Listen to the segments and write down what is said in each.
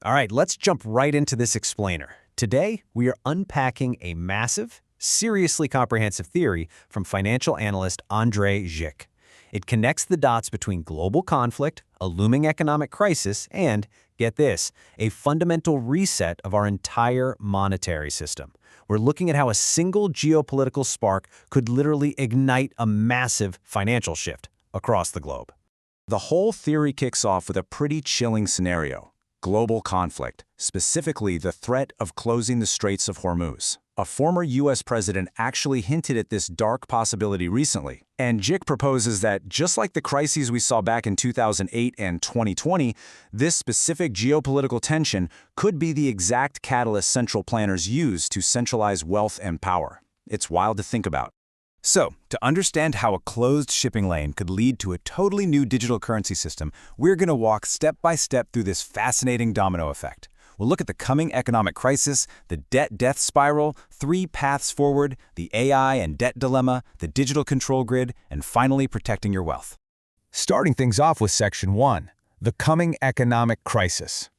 All right, let's jump right into this explainer. Today, we are unpacking a massive, seriously comprehensive theory from financial analyst Andrei Zik. It connects the dots between global conflict, a looming economic crisis, and, get this, a fundamental reset of our entire monetary system. We're looking at how a single geopolitical spark could literally ignite a massive financial shift across the globe. The whole theory kicks off with a pretty chilling scenario: global conflict, specifically the threat of closing the Straits of Hormuz. A former U.S. president actually hinted at this dark possibility recently, and Zik proposes that, just like the crises we saw back in 2008 and 2020, this specific geopolitical tension could be the exact catalyst central planners use to centralize wealth and power. It's wild to think about. So, to understand how a closed shipping lane could lead to a totally new digital currency system, we're going to walk step by step through this fascinating domino effect. We'll look at the coming economic crisis, the debt-death spiral, 3 paths forward, the AI and debt dilemma, the digital control grid, and finally protecting your wealth. Starting things off with Section 1, the coming economic crisis.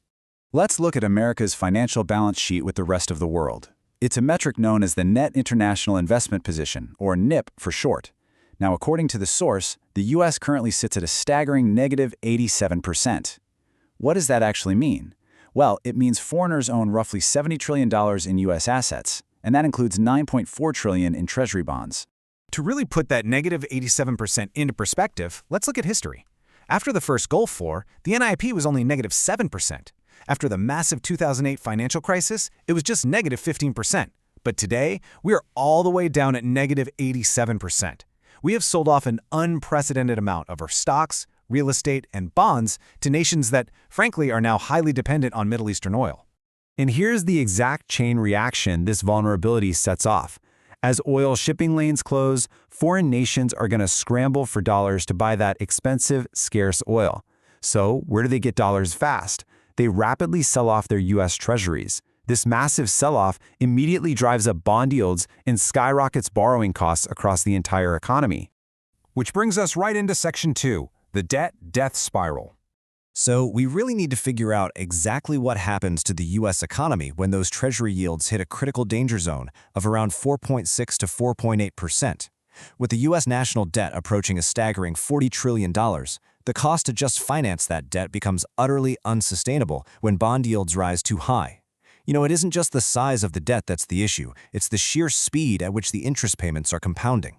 Let's look at America's financial balance sheet with the rest of the world. It's a metric known as the Net International Investment Position, or NIP for short. Now, according to the source, the U.S. currently sits at a staggering negative 87%. What does that actually mean? Well, it means foreigners own roughly $70 trillion in U.S. assets, and that includes $9.4 trillion in Treasury bonds. To really put that negative 87% into perspective, let's look at history. After the first Gulf War, the NIP was only negative 7%. After the massive 2008 financial crisis, it was just negative 15%. But today, we are all the way down at negative 87%. We have sold off an unprecedented amount of our stocks, real estate, and bonds to nations that, frankly, are now highly dependent on Middle Eastern oil. And here's the exact chain reaction this vulnerability sets off. As oil shipping lanes close, foreign nations are going to scramble for dollars to buy that expensive, scarce oil. So, where do they get dollars fast? They rapidly sell off their U.S. treasuries. This massive sell-off immediately drives up bond yields and skyrockets borrowing costs across the entire economy. Which brings us right into Section 2, the debt-death spiral. So we really need to figure out exactly what happens to the U.S. economy when those treasury yields hit a critical danger zone of around 4.6 to 4.8%. With the U.S. national debt approaching a staggering $40 trillion, the cost to just finance that debt becomes utterly unsustainable when bond yields rise too high. You know, it isn't just the size of the debt that's the issue, it's the sheer speed at which the interest payments are compounding.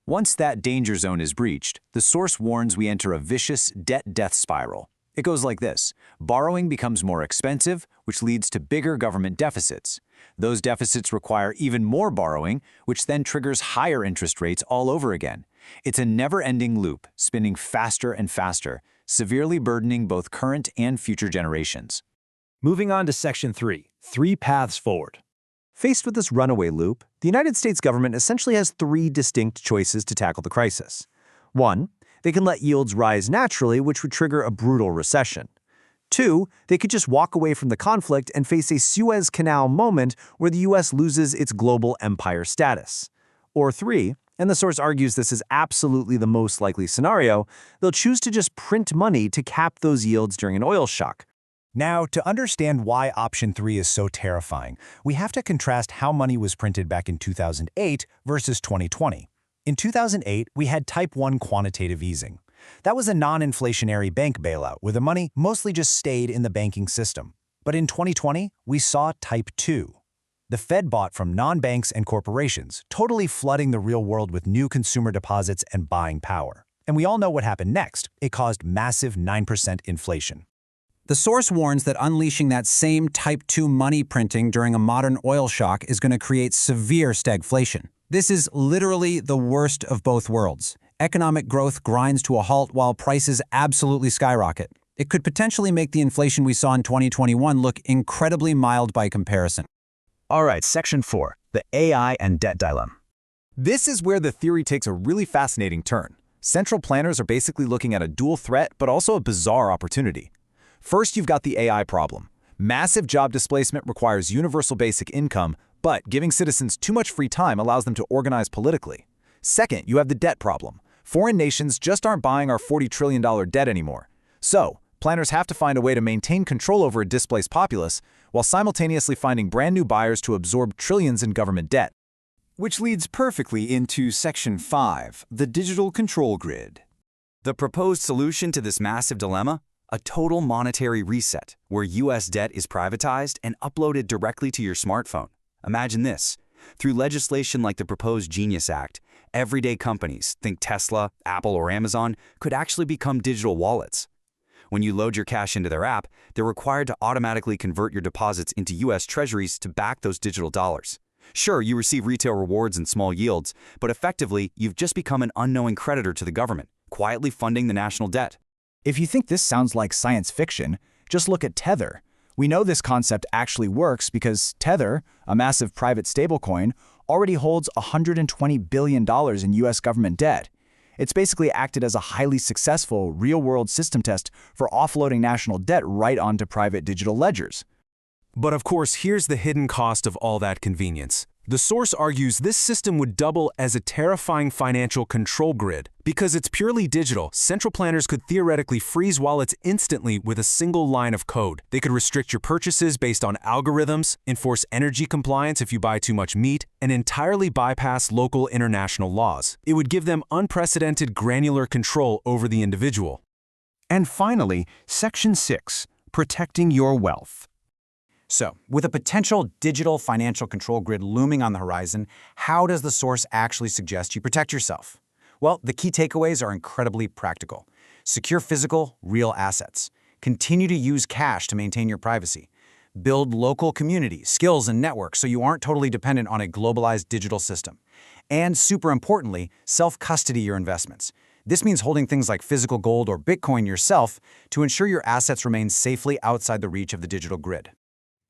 Once that danger zone is breached, the source warns we enter a vicious debt-death spiral. It goes like this: borrowing becomes more expensive, which leads to bigger government deficits. Those deficits require even more borrowing, which then triggers higher interest rates all over again. It's a never-ending loop, spinning faster and faster, severely burdening both current and future generations. Moving on to Section 3, 3 paths forward. Faced with this runaway loop, the United States government essentially has 3 distinct choices to tackle the crisis. 1, they can let yields rise naturally, which would trigger a brutal recession. 2, they could just walk away from the conflict and face a Suez Canal moment where the U.S. loses its global empire status. Or 3, and the source argues this is absolutely the most likely scenario, they'll choose to just print money to cap those yields during an oil shock. Now, to understand why option 3 is so terrifying, we have to contrast how money was printed back in 2008 versus 2020. In 2008, we had Type 1 quantitative easing. That was a non-inflationary bank bailout where the money mostly just stayed in the banking system. But in 2020, we saw Type 2. The Fed bought from non-banks and corporations, totally flooding the real world with new consumer deposits and buying power. And we all know what happened next. It caused massive 9% inflation. The source warns that unleashing that same Type 2 money printing during a modern oil shock is going to create severe stagflation. This is literally the worst of both worlds. Economic growth grinds to a halt while prices absolutely skyrocket. It could potentially make the inflation we saw in 2021 look incredibly mild by comparison. All right, Section 4, the AI and debt dilemma. This is where the theory takes a really fascinating turn. Central planners are basically looking at a dual threat, but also a bizarre opportunity. First, you've got the AI problem. Massive job displacement requires universal basic income, but giving citizens too much free time allows them to organize politically. Second, you have the debt problem. Foreign nations just aren't buying our $40 trillion debt anymore. So, Planners have to find a way to maintain control over a displaced populace while simultaneously finding brand new buyers to absorb trillions in government debt. Which leads perfectly into Section 5, the digital control grid. The proposed solution to this massive dilemma? A total monetary reset, where U.S. debt is privatized and uploaded directly to your smartphone. Imagine this. Through legislation like the proposed Genius Act, everyday companies, think Tesla, Apple, or Amazon, could actually become digital wallets. When you load your cash into their app, they're required to automatically convert your deposits into U.S. treasuries to back those digital dollars. Sure, you receive retail rewards and small yields, but effectively, you've just become an unknowing creditor to the government, quietly funding the national debt. If you think this sounds like science fiction, just look at Tether. We know this concept actually works because Tether, a massive private stablecoin, already holds $120 billion in U.S. government debt. It's basically acted as a highly successful, real-world system test for offloading national debt right onto private digital ledgers. But of course, here's the hidden cost of all that convenience. The source argues this system would double as a terrifying financial control grid. Because it's purely digital, central planners could theoretically freeze wallets instantly with a single line of code. They could restrict your purchases based on algorithms, enforce energy compliance if you buy too much meat, and entirely bypass local international laws. It would give them unprecedented granular control over the individual. And finally, Section 6, protecting your wealth. So, with a potential digital financial control grid looming on the horizon, how does the source actually suggest you protect yourself? Well, the key takeaways are incredibly practical. Secure physical, real assets. Continue to use cash to maintain your privacy. Build local communities, skills, and networks so you aren't totally dependent on a globalized digital system. And super importantly, self-custody your investments. This means holding things like physical gold or Bitcoin yourself to ensure your assets remain safely outside the reach of the digital grid.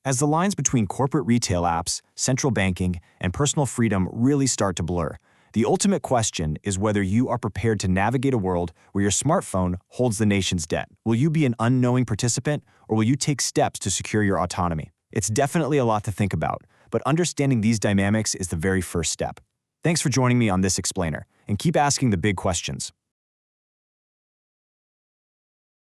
As the lines between corporate retail apps, central banking, and personal freedom really start to blur, the ultimate question is whether you are prepared to navigate a world where your smartphone holds the nation's debt. Will you be an unknowing participant, or will you take steps to secure your autonomy? It's definitely a lot to think about, but understanding these dynamics is the very first step. Thanks for joining me on this explainer, and keep asking the big questions.